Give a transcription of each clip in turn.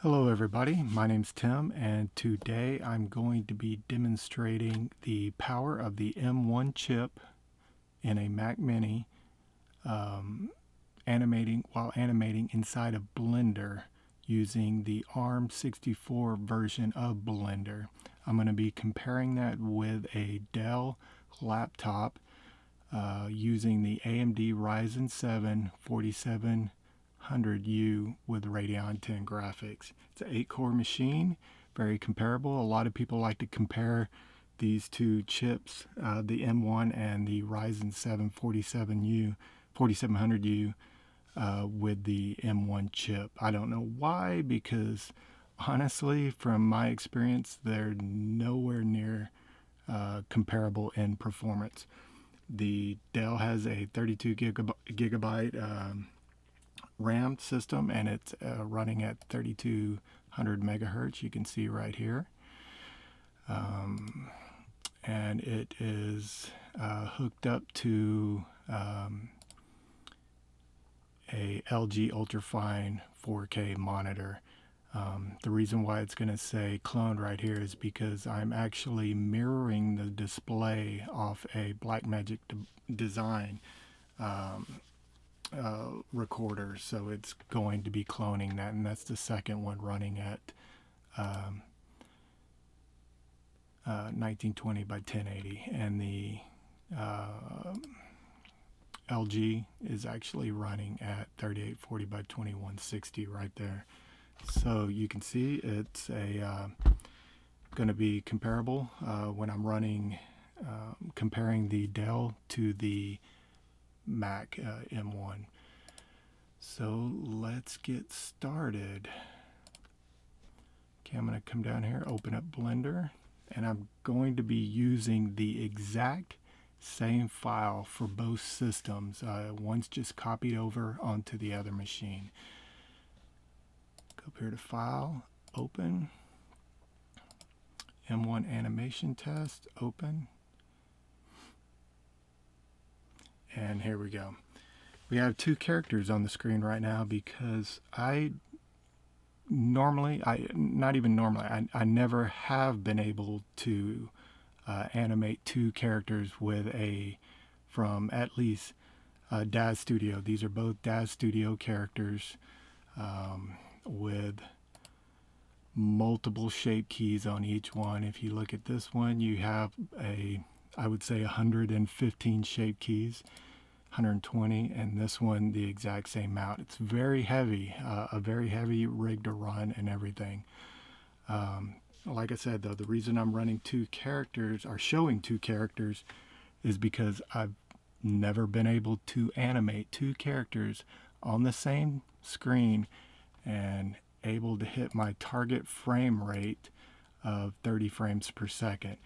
Hello everybody, my name's Tim, and today I'm going to be demonstrating the power of the M1 chip in a Mac Mini while animating inside of Blender using the ARM64 version of Blender. I'm going to be comparing that with a Dell laptop using the AMD Ryzen 7 4700U with Radeon 10 graphics. It's an 8-core machine, very comparable. A lot of people like to compare these two chips, the M1 and the Ryzen 7 4700U with the M1 chip. I don't know why, because honestly, from my experience, they're nowhere near comparable in performance. The Dell has a 32 gigabyte RAM system, and it's running at 3200 megahertz. You can see right here. And it is hooked up to a LG Ultrafine 4K monitor. The reason why it's going to say cloned right here is because I'm actually mirroring the display off a Blackmagic Design recorder, so it's going to be cloning that, and that's the second one running at 1920 by 1080, and the LG is actually running at 3840 by 2160 right there. So you can see it's going to be comparable when I'm running, comparing the Dell to the Mac M1. So let's get started. Okay, I'm going to come down here, open up Blender, and I'm going to be using the exact same file for both systems. One's just copied over onto the other machine. Go up here to File, Open, M1 Animation Test, Open, and here we go. We have two characters on the screen right now because I never have been able to animate two characters from at least DAZ Studio. These are both DAZ Studio characters with multiple shape keys on each one. If you look at this one, you have I would say 115 shape keys, 120, and this one the exact same amount. It's very heavy, a very heavy rig to run and everything. Like I said, though, the reason I'm running two characters, or showing two characters, is because I've never been able to animate two characters on the same screen and able to hit my target frame rate of 30 frames per second.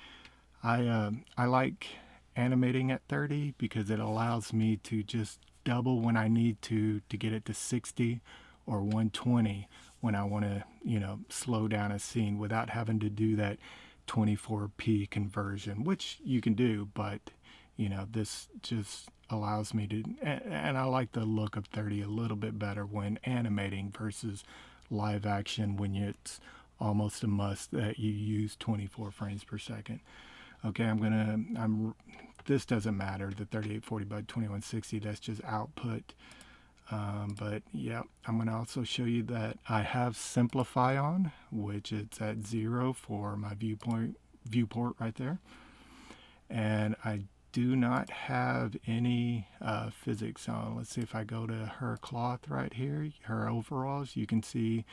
I like animating at 30 because it allows me to just double when I need to get it to 60 or 120 when I want to, slow down a scene without having to do that 24p conversion, which you can do, but this just allows me to, and I like the look of 30 a little bit better when animating versus live action, when it's almost a must that you use 24 frames per second. Okay, this doesn't matter, the 3840 by 2160, that's just output. But yeah, I'm going to also show you that I have Simplify on, which it's at 0 for my viewport right there. And I do not have any physics on. Let's see if I go to her cloth right here, her overalls, you can see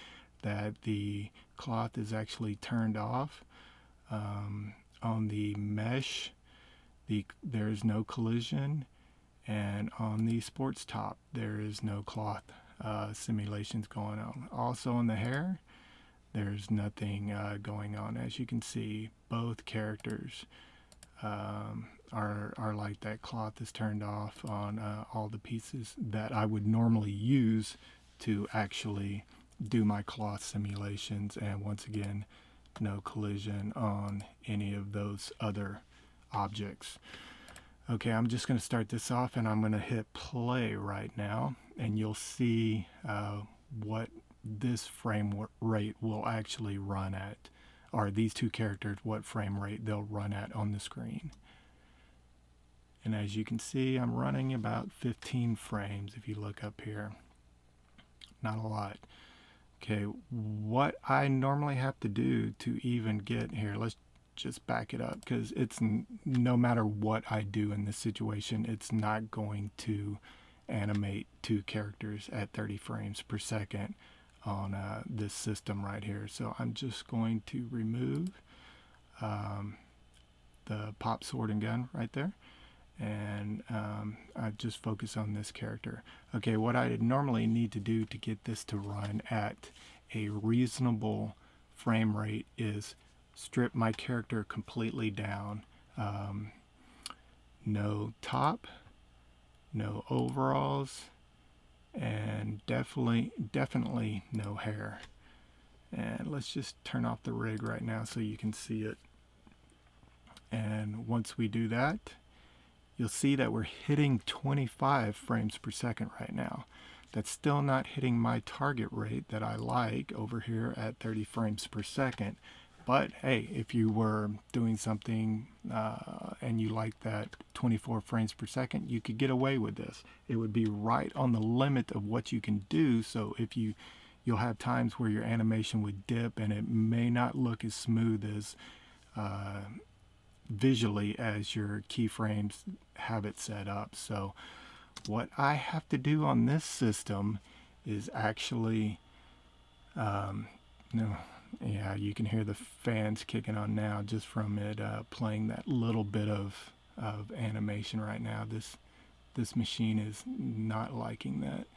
that the cloth is actually turned off. On the mesh, there is no collision, and on the sports top there is no cloth simulations going on. Also on the hair, there's nothing going on. As you can see, both characters are like that. Cloth is turned off on all the pieces that I would normally use to actually do my cloth simulations, and once again, no collision on any of those other objects. Okay, I'm just going to start this off, and I'm going to hit play right now, and you'll see what this frame rate will actually run at, or these two characters, what frame rate they'll run at on the screen. And as you can see, I'm running about 15 frames if you look up here. Not a lot. Okay, what I normally have to do to even get here, let's just back it up, because it's no matter what I do in this situation, it's not going to animate two characters at 30 frames per second on this system right here. So I'm just going to remove the pop sword and gun right there, and I just focus on this character. Okay, what I normally need to do to get this to run at a reasonable frame rate is strip my character completely down. No top, no overalls, and definitely no hair. And let's just turn off the rig right now so you can see it. And once we do that, you'll see that we're hitting 25 frames per second right now. That's still not hitting my target rate that I like over here at 30 frames per second. But hey, if you were doing something and you like that 24 frames per second, you could get away with this. It would be right on the limit of what you can do. So if you'll have times where your animation would dip and it may not look as smooth as visually as your keyframes have it set up. So what I have to do on this system is actually yeah, you can hear the fans kicking on now just from it playing that little bit of animation right now. This machine is not liking that.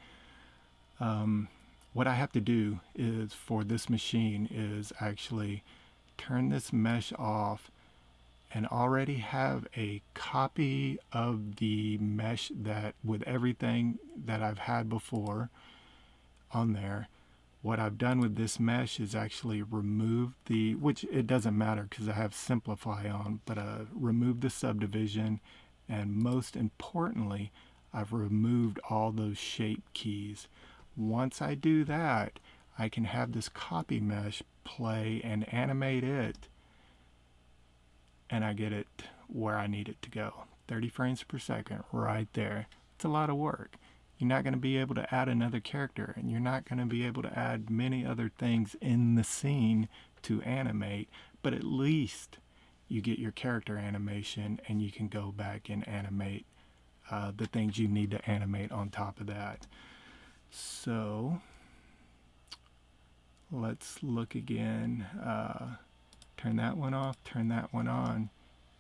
What I have to do is for this machine is actually turn this mesh off and already have a copy of the mesh that with everything that I've had before on there. What I've done with this mesh is actually remove which it doesn't matter because I have simplify on, but remove the subdivision, and most importantly, I've removed all those shape keys. Once I do that, I can have this copy mesh play and animate it, and I get it where I need it to go. 30 frames per second right there. It's a lot of work. You're not going to be able to add another character, and you're not going to be able to add many other things in the scene to animate, but at least you get your character animation and you can go back and animate the things you need to animate on top of that. So let's look again. Turn that one off, turn that one on.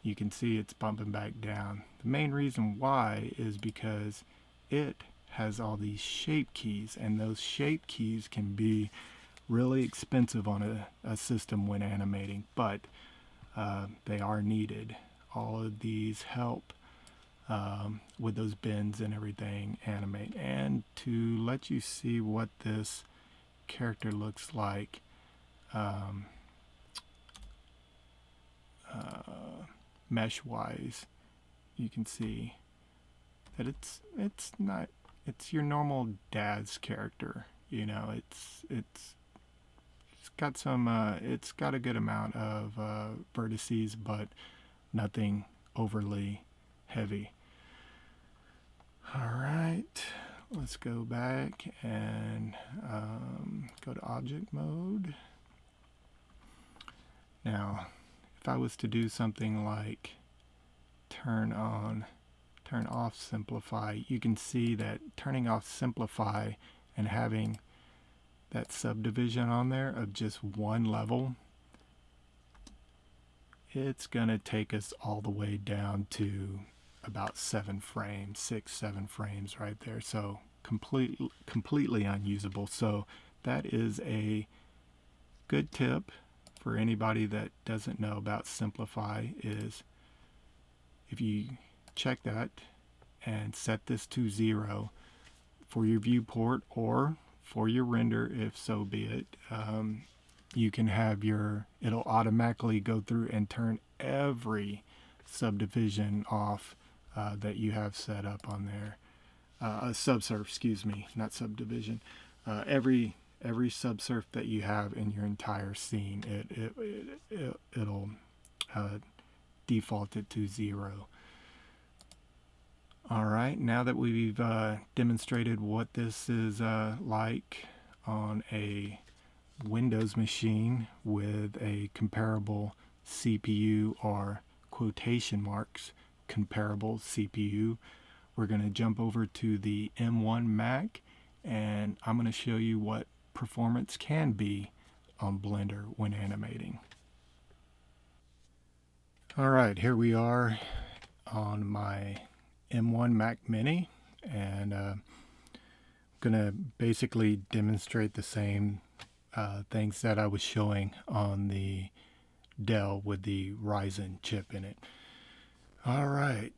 You can see it's bumping back down. The main reason why is because it has all these shape keys, and those shape keys can be really expensive on a system when animating, but they are needed. All of these help with those bends and everything animate. And to let you see what this character looks like, mesh wise, you can see that it's your normal dad's character. You know, it's got some it's got a good amount of vertices, but nothing overly heavy. All right, let's go back and go to object mode. Now, if I was to do something like turn off simplify, you can see that turning off simplify and having that subdivision on there of just one level, it's gonna take us all the way down to about 7 frames, 6-7 frames right there. So completely unusable. So that is a good tip for anybody that doesn't know about simplify, is if you check that and set this to 0 for your viewport or for your render, if so be it, you can have it'll automatically go through and turn every subdivision off that you have set up on there. Subsurf, excuse me, not subdivision. Every every subsurf that you have in your entire scene, it'll default it to 0. All right, now that we've demonstrated what this is like on a Windows machine with a comparable CPU, or quotation marks comparable CPU, we're going to jump over to the M1 Mac, and I'm going to show you what performance can be on Blender when animating. All right, here we are on my M1 Mac Mini, and I'm going to basically demonstrate the same things that I was showing on the Dell with the Ryzen chip in it. All right.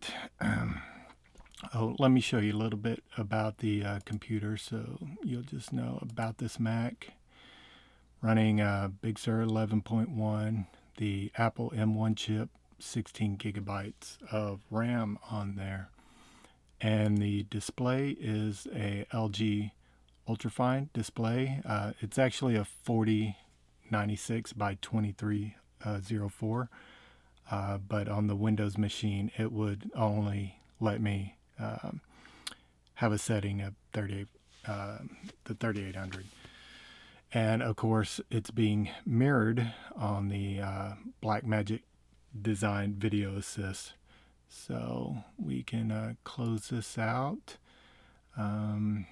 Let me show you a little bit about the computer so you'll just know about this Mac. Running Big Sur 11.1, the Apple M1 chip, 16 gigabytes of RAM on there. And the display is a LG ultrafine display. It's actually a 4096 by 2304, but on the Windows machine it would only let me have a setting of the 3800. And of course it's being mirrored on the Blackmagic Design Video Assist. So we can close this out, and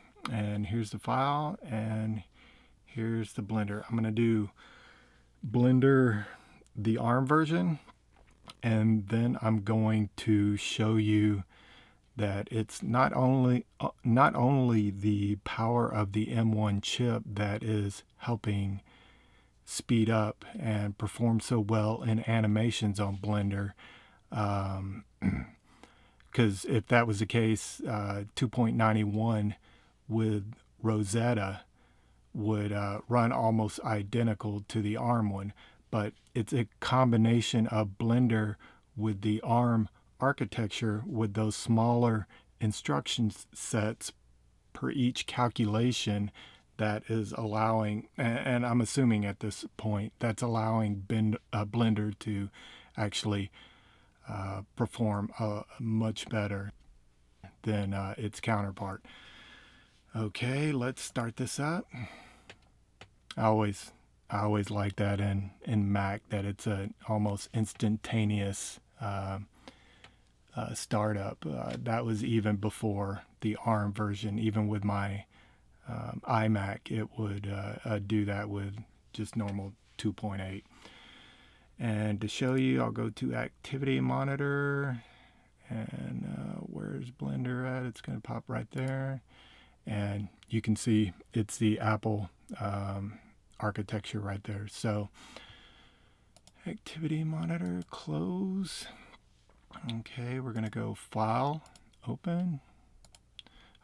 here's the file, and here's the Blender. I'm going to do Blender the ARM version, and then I'm going to show you that it's not only the power of the M1 chip that is helping speed up and perform so well in animations on Blender. Because if that was the case, 2.91 with Rosetta would run almost identical to the ARM one, but it's a combination of Blender with the ARM architecture with those smaller instruction sets per each calculation that is allowing, and I'm assuming at this point, that's allowing Blender to actually perform much better than its counterpart. Okay, let's start this up. I always like that in Mac, that it's a almost instantaneous startup. That was even before the ARM version. Even with my iMac, it would do that with just normal 2.8. And to show you, I'll go to Activity Monitor, and where's Blender at? It's going to pop right there, and you can see it's the Apple architecture right there. So Activity Monitor, close. Okay, we're going to go File, Open.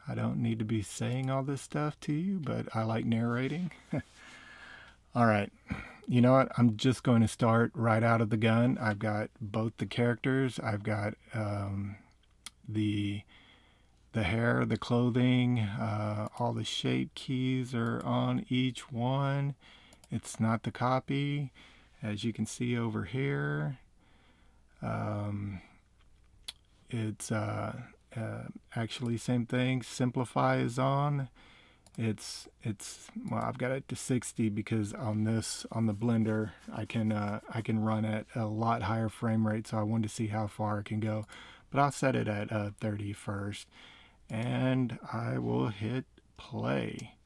I don't need to be saying all this stuff to you, but I like narrating. All right. You know what? I'm just going to start right out of the gun. I've got both the characters. I've got the hair, the clothing, all the shape keys are on each one. It's not the copy, as you can see over here. It's actually same thing. Simplify is on. It's well, I've got it to 60 because on the Blender I can run at a lot higher frame rate, so I wanted to see how far it can go, but I'll set it at 30 first, and I will hit play,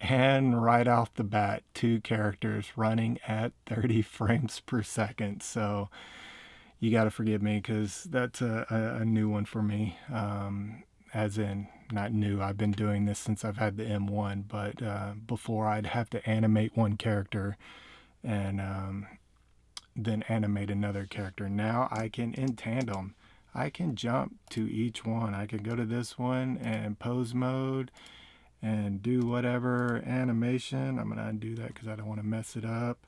and right off the bat 2 characters running at 30 frames per second. So you got to forgive me because that's a new one for me. As in, not new, I've been doing this since I've had the M1, but before I'd have to animate one character and then animate another character. Now I can, in tandem, I can jump to each one. I can go to this one and pose mode and do whatever animation. I'm going to undo that because I don't want to mess it up.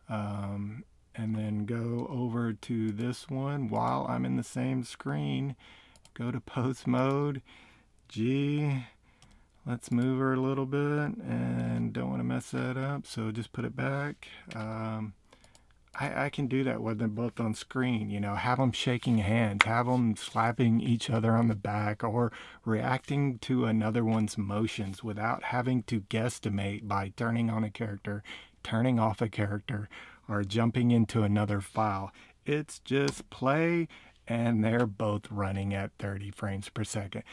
And then go over to this one while I'm in the same screen. Go to pose mode, G, Let's move her a little bit, and don't want to mess that up, so just put it back. I can do that when they're both on screen, you know, have them shaking hands, have them slapping each other on the back, or reacting to another one's motions without having to guesstimate by turning on a character, turning off a character, or jumping into another file. It's just play, and they're both running at 30 frames per second.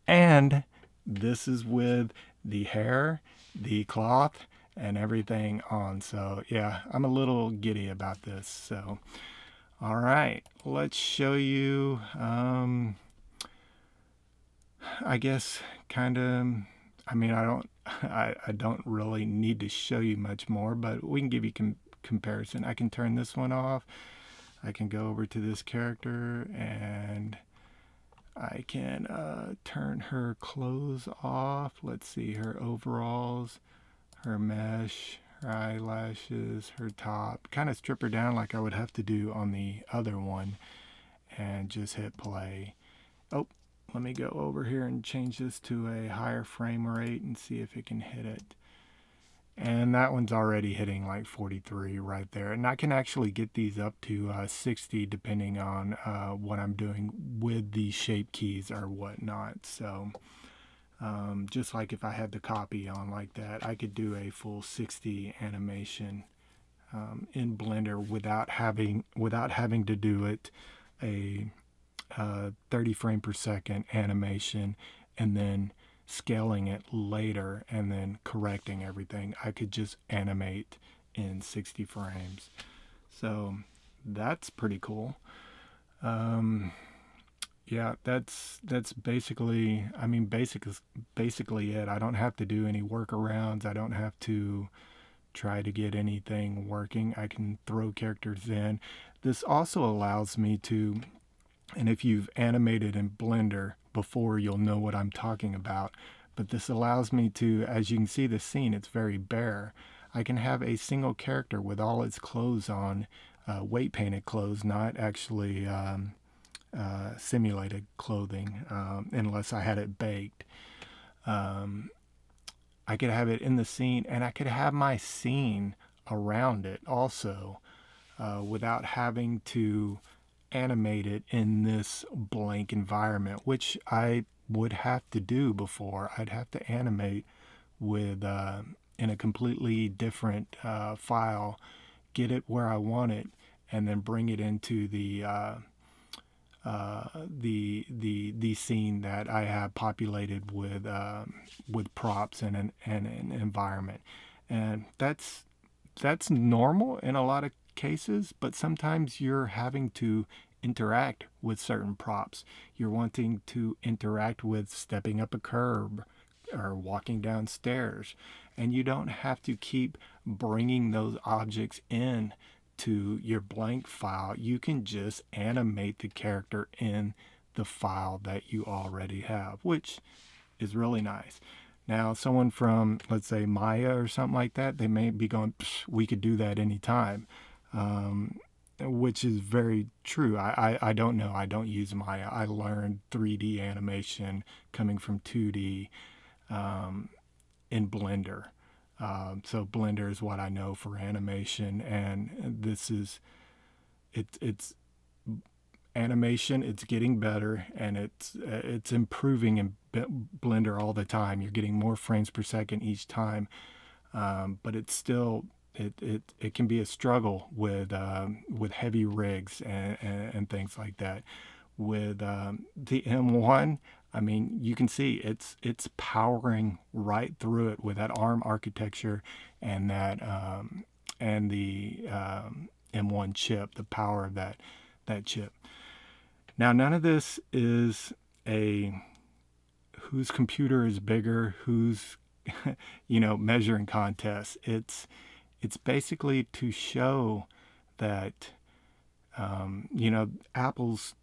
And this is with the hair, the cloth, and everything on. So yeah, I'm a little giddy about this. So all right, let's show you I guess kind of, I mean, I don't really need to show you much more, but we can give you comparison. I can turn this one off. I can go over to this character, and I can turn her clothes off. Let's see, her overalls, her mesh, her eyelashes, her top. Kind of strip her down like I would have to do on the other one, and just hit play. Oh, let me go over here and change this to a higher frame rate and see if it can hit it. And that one's already hitting like 43 right there. And I can actually get these up to 60 depending on what I'm doing with the shape keys or whatnot. So just like if I had the copy on like that, I could do a full 60 animation in Blender without having to do it a 30 frame per second animation and then scaling it later and then correcting everything. I could just animate in 60 frames. So that's pretty cool. Yeah, that's basically, I mean, basically it. I don't have to do any workarounds. I don't have to try to get anything working. I can throw characters in. This also allows me to, and if you've animated in Blender before, you'll know what I'm talking about. But this allows me to, as you can see the scene, it's very bare. I can have a single character with all its clothes on, weight painted clothes, not actually simulated clothing, unless I had it baked. I could have it in the scene, and I could have my scene around it also, without having to animate it in this blank environment, which I would have to do before. I'd have to animate with in a completely different file, get it where I want it, and then bring it into the scene that I have populated with props and an environment. And that's normal in a lot of cases, but sometimes you're having to interact with certain props. You're wanting to interact with stepping up a curb or walking down stairs, and you don't have to keep bringing those objects in to your blank file. You can just animate the character in the file that you already have, which is really nice. Now, someone from, let's say, Maya or something like that, they may be going, we could do that anytime, which is very true. I don't know. I don't use Maya. I learned 3D animation coming from 2D in Blender. So Blender is what I know for animation, and this is, it's animation. It's getting better, and it's improving in Blender all the time. You're getting more frames per second each time, but it's still it can be a struggle with heavy rigs and things like that. With the M1, I mean, you can see it's powering right through it with that ARM architecture and that and the M1 chip, the power of that chip. Now, none of this is a whose computer is bigger, who's measuring contest. It's basically to show that Apple's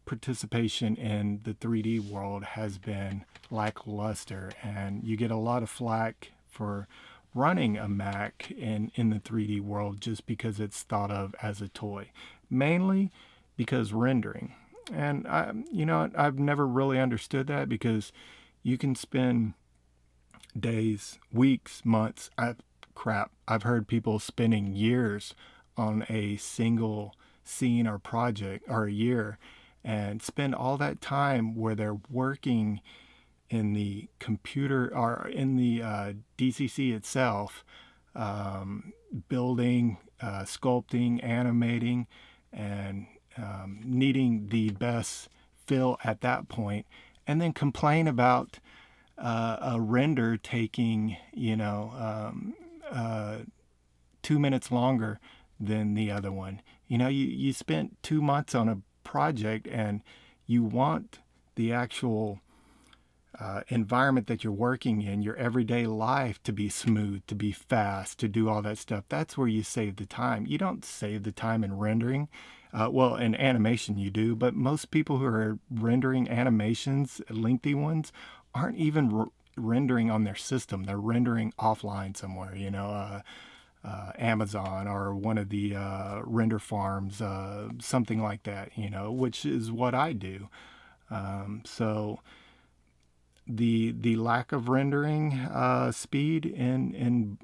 participation in the 3D world has been lackluster, and you get a lot of flack for running a Mac in the 3D world just because it's thought of as a toy, mainly because rendering. And I've never really understood that, because you can spend days, weeks, months. I've heard people spending years on a single scene or project, or a year, and spend all that time where they're working in the computer or in the DCC itself, building, sculpting, animating, and needing the best fill at that point, and then complain about a render taking 2 minutes longer than the other one. You spent 2 months on a project, and you want the actual environment that you're working in, your everyday life, to be smooth, to be fast, to do all that stuff. That's where you save the time. You don't save the time in rendering. Well, in animation you do, but most people who are rendering animations, lengthy ones, aren't even rendering on their system. They're rendering offline somewhere, Amazon or one of the render farms, something like that, which is what I do. So the lack of rendering speed on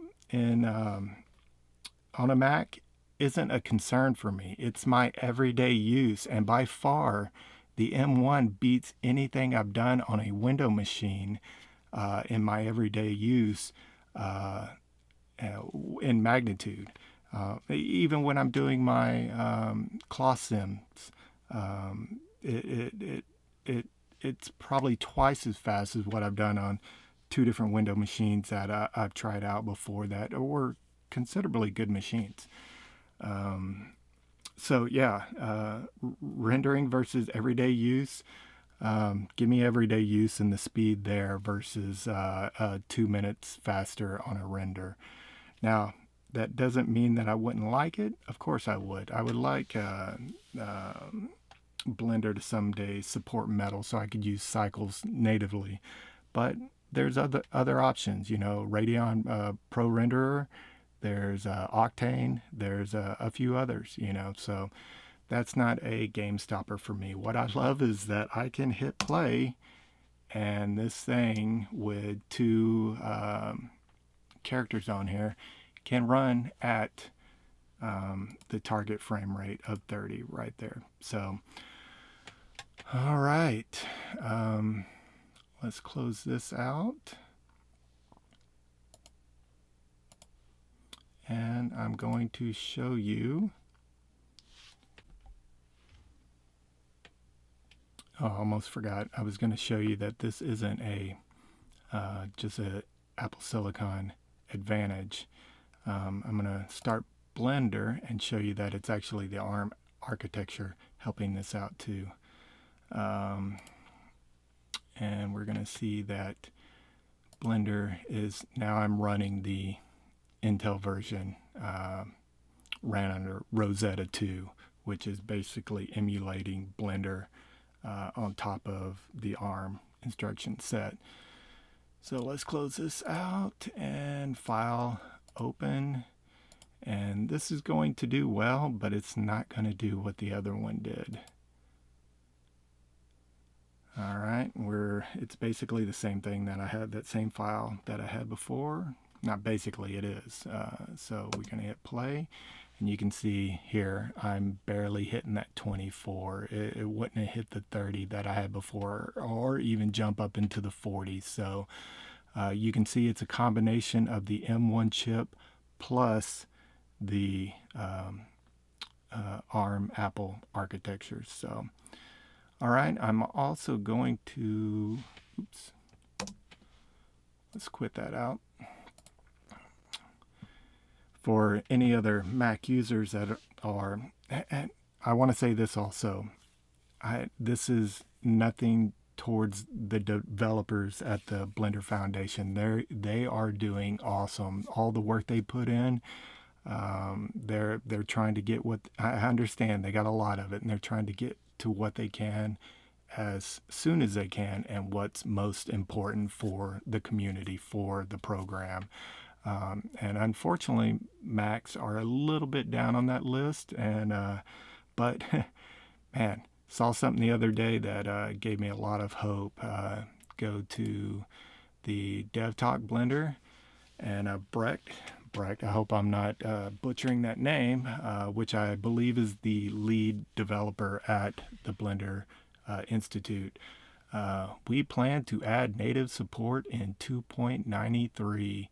a Mac isn't a concern for me. It's my everyday use, and by far, the M1 beats anything I've done on a Windows machine in my everyday use in magnitude. Even when I'm doing my cloth sims, it's probably twice as fast as what I've done on two different Windows machines that I've tried out before that were considerably good machines. So yeah, rendering versus everyday use. Give me everyday use and the speed there versus 2 minutes faster on a render. Now, that doesn't mean that I wouldn't like it. Of course I would. I would like Blender to someday support metal so I could use cycles natively. But there's other options, Radeon Pro Renderer, there's Octane, there's a few others, so that's not a game stopper for me. What I love is that I can hit play, and this thing with two characters on here can run at the target frame rate of 30 right there. So, all right, let's close this out. And I'm going to show you. Oh, I almost forgot. I was going to show you that this isn't just a Apple Silicon Advantage. I'm going to start Blender and show you that it's actually the ARM architecture helping this out too. And we're going to see that Blender is, now I'm running the Intel version, ran under Rosetta 2, which is basically emulating Blender on top of the ARM instruction set. So let's close this out and file open. And this is going to do well, but it's not going to do what the other one did. All right, it's basically the same thing that I had, that same file that I had before. Not basically, it is. So we're going to hit play, and you can see here I'm barely hitting that 24. It wouldn't have hit the 30 that I had before, or even jump up into the 40s. So you can see it's a combination of the M1 chip plus the ARM Apple architectures. So, all right, I'm also going to, let's quit that out. For any other Mac users that are, and I want to say this also, this is nothing towards the developers at the Blender Foundation. They are doing awesome. All the work they put in, they're trying to get what, I understand they got a lot of it, and they're trying to get to what they can as soon as they can, and what's most important for the community, for the program. And unfortunately, Macs are a little bit down on that list. And but man, saw something the other day that gave me a lot of hope. Go to the DevTalk Blender, and Brecht, I hope I'm not butchering that name, which I believe is the lead developer at the Blender Institute. We plan to add native support in 2.93.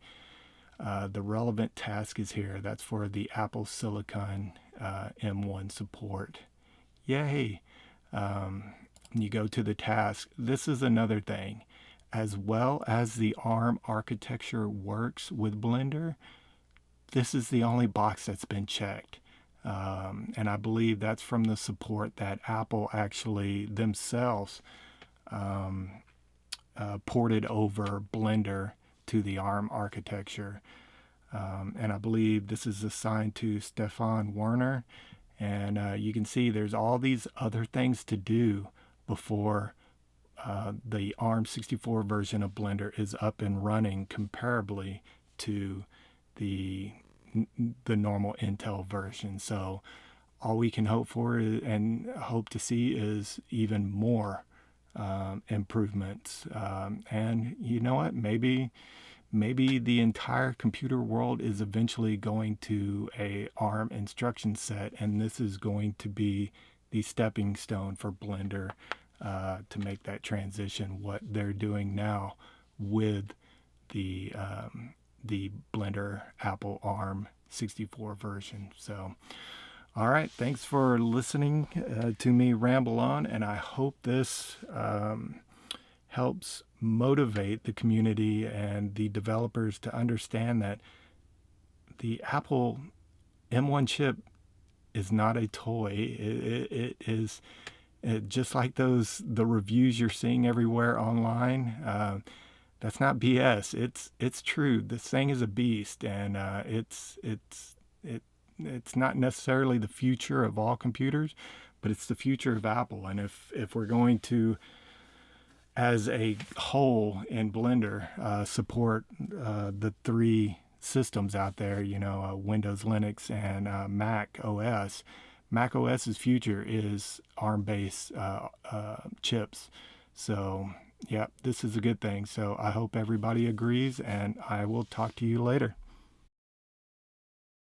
The relevant task is here. That's for the Apple Silicon M1 support. Yay! You go to the task. This is another thing. As well as the ARM architecture works with Blender, this is the only box that's been checked. And I believe that's from the support that Apple actually themselves ported over Blender to the ARM architecture. And I believe this is assigned to Stefan Werner. And you can see there's all these other things to do before the ARM64 version of Blender is up and running comparably to the normal Intel version. So all we can hope for and hope to see is even more improvements. And you know what? Maybe the entire computer world is eventually going to a ARM instruction set, and this is going to be the stepping stone for Blender to make that transition. What they're doing now with the Blender Apple ARM 64 version. So, all right, thanks for listening to me ramble on, and I hope this helps motivate the community and the developers to understand that the Apple M1 chip is not a toy. It is just like the reviews you're seeing everywhere online. That's not BS. It's true. This thing is a beast, and it's not necessarily the future of all computers, but it's the future of Apple. And if we're going to, as a whole in Blender, support the three systems out there, Windows, Linux, and Mac OS. Mac OS's future is ARM-based chips. So, yeah, this is a good thing. So I hope everybody agrees, and I will talk to you later.